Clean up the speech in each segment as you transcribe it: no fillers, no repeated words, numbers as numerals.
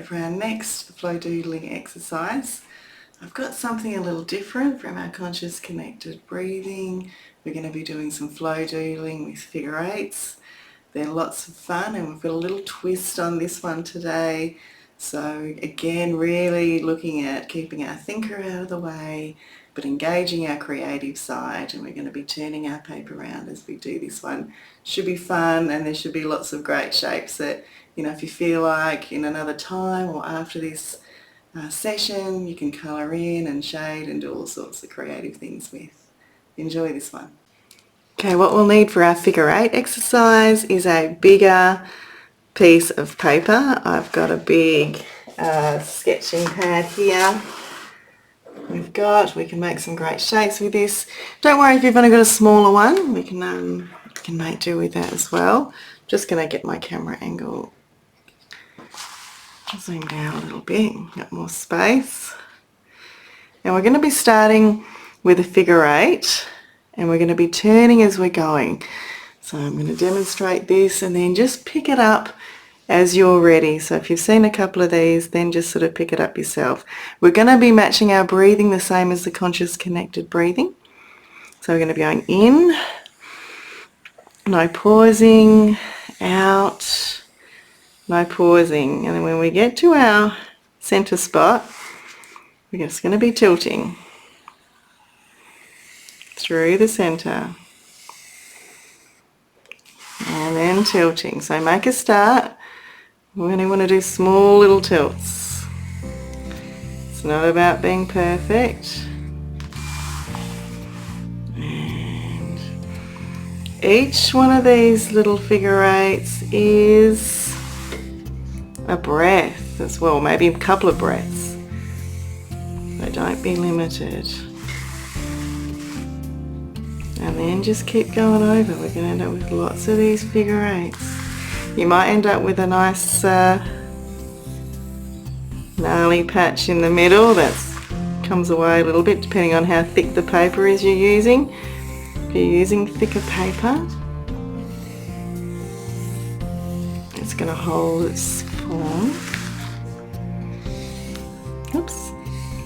for our next flow doodling exercise. I've got something a little different from our conscious connected breathing. We're going to be doing some flow doodling with figure eights. They're lots of fun, and we've got a little twist on this one today. So again, really looking at keeping our thinker out of the way, but engaging our creative side, and we're going to be turning our paper around as we do this one. Should be fun, and there should be lots of great shapes that, you know, if you feel like in another time or after this session, you can colour in and shade and do all sorts of creative things with. Enjoy this one. Okay, what we'll need for our figure eight exercise is a bigger piece of paper. I've got a big sketching pad here. We can make some great shapes with this. Don't worry if you've only got a smaller one, we can make do with that as well. Just going to get my camera angle zoomed out a little bit, got more space. And we're going to be starting with a figure eight, and we're going to be turning as we're going. So I'm going to demonstrate this and then just pick it up as you're ready. So if you've seen a couple of these, then just sort of pick it up yourself. We're going to be matching our breathing the same as the conscious connected breathing. So we're going to be going in, no pausing, out, no pausing. And then when we get to our center spot, we're just going to be tilting through the center and then tilting. So make a start. We're going to want to do small little tilts. It's not about being perfect. And each one of these little figure eights is a breath as well, maybe a couple of breaths. So don't be limited. And then just keep going over. We're going to end up with lots of these figure eights. You might end up with a nice gnarly patch in the middle that comes away a little bit depending on how thick the paper is you're using. If you're using thicker paper, it's going to hold its form. Oops,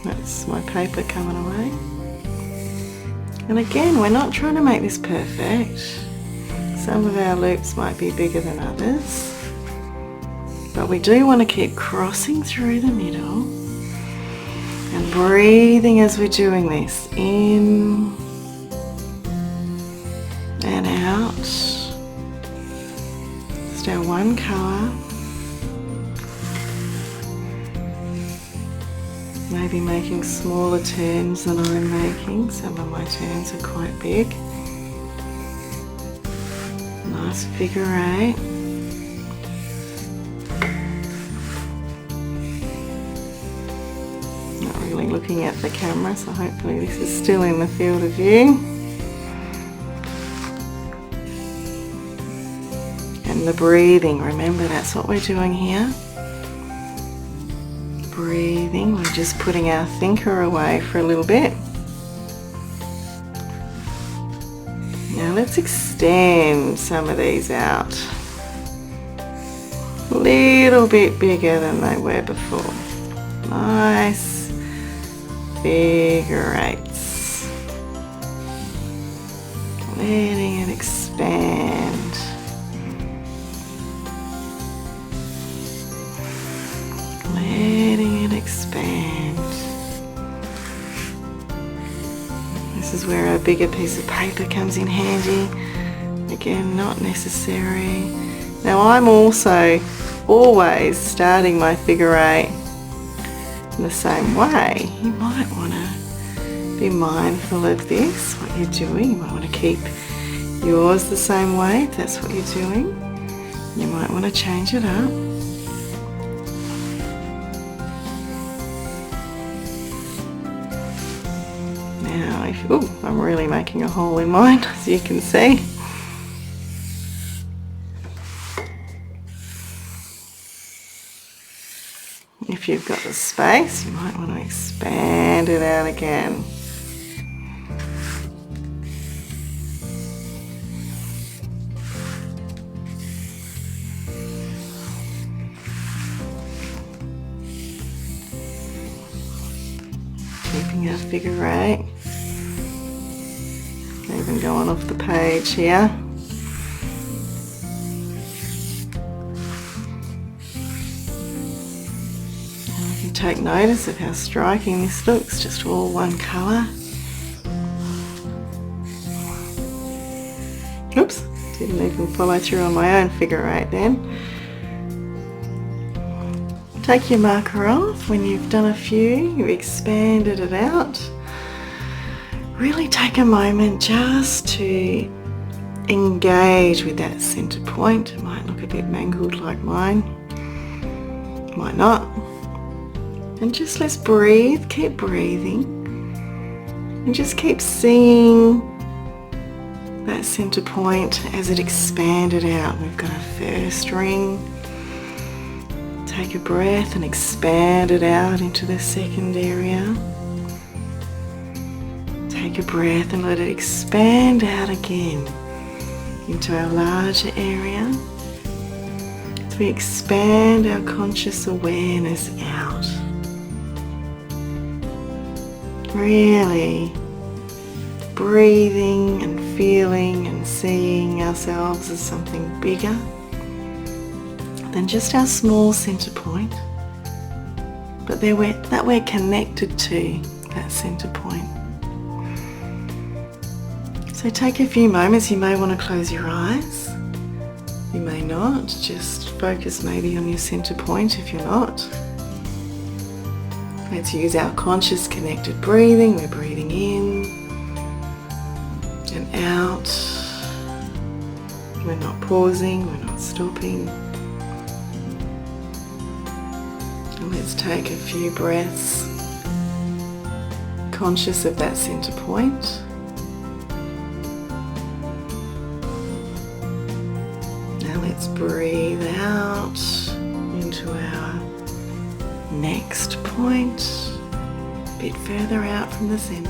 that's my paper coming away. And again, we're not trying to make this perfect. Some of our loops might be bigger than others, but we do want to keep crossing through the middle and breathing as we're doing this, in and out. Just our one colour. Maybe making smaller turns than I'm making. Some of my turns are quite big. Nice figure eight. Not really looking at the camera, so hopefully this is still in the field of view. And the breathing, remember that's what we're doing here. Breathing, we're just putting our thinker away for a little bit. Now let's extend some of these out. A little bit bigger than they were before. Nice figure eights. Letting it expand. Letting it expand. This is where a bigger piece of paper comes in handy. Again, not necessary. Now I'm also always starting my figure eight in the same way. You might want to be mindful of this, what you're doing. You might want to keep yours the same way if that's what you're doing. You might want to change it up. Now, I'm really making a hole in mine, as you can see. If you've got the space, you might want to expand it out again. doing our figure eight. Even going off the page here. And you can take notice of how striking this looks, just all one colour. Oops, didn't even follow through on my own figure eight then. Take your marker off when you've done a few, you've expanded it out. Really take a moment just to engage with that centre point. It might look a bit mangled like mine, might not. And just let's breathe, keep breathing, and just keep seeing that centre point as it expanded out. We've got our first ring. Take a breath and expand it out into the second area. Take a breath and let it expand out again into our larger area. As we expand our conscious awareness out. Really breathing and feeling and seeing ourselves as something bigger than just our small centre point, but that we're connected to that centre point. So take a few moments. You may want to close your eyes, you may not, just focus maybe on your centre point if you're not. Let's use our conscious connected breathing. We're breathing in and out. We're not pausing, we're not stopping. And let's take a few breaths conscious of that centre point. Now let's breathe out into our next point, a bit further out from the centre.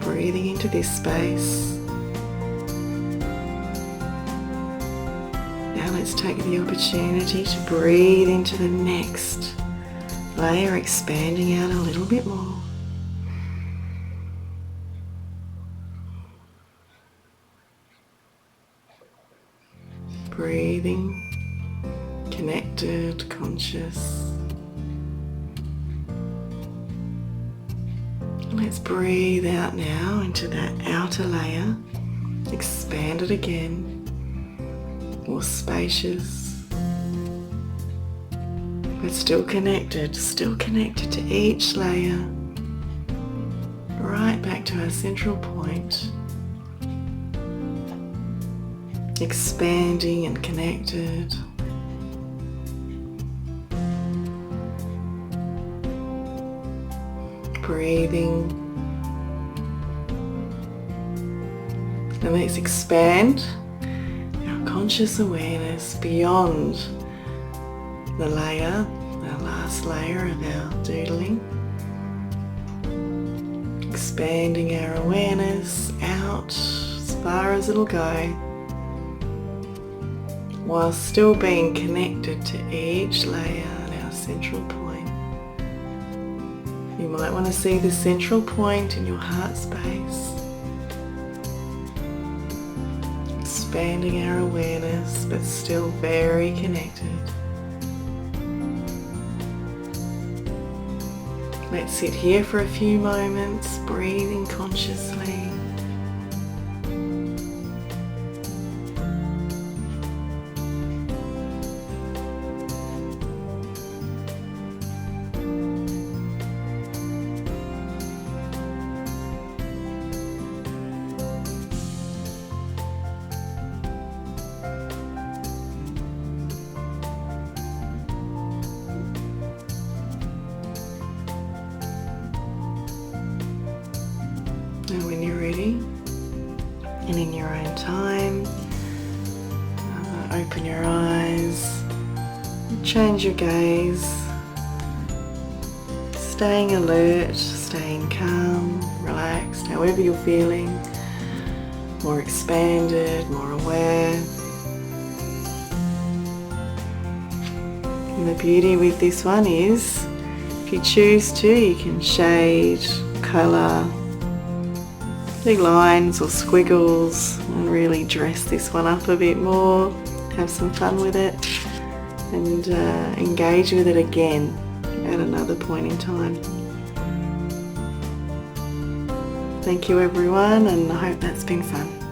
Breathing into this space. Now let's take the opportunity to breathe into the next layer, expanding out a little bit more. Breathing, connected, conscious. Let's breathe out now into that outer layer, expand it again, more spacious, but still connected to each layer, right back to our central point, expanding and connected. Breathing, and let's expand our conscious awareness beyond the layer, our last layer of our doodling, expanding our awareness out as far as it'll go, while still being connected to each layer and our central point. You might want to see the central point in your heart space, expanding our awareness but still very connected. Let's sit here for a few moments, breathing consciously. And when you're ready, and in your own time, open your eyes, change your gaze, staying alert, staying calm, relaxed, however you're feeling, more expanded, more aware. And the beauty with this one is, if you choose to, you can shade, colour, do lines or squiggles and really dress this one up a bit more, have some fun with it, and engage with it again at another point in time. Thank you everyone, and I hope that's been fun.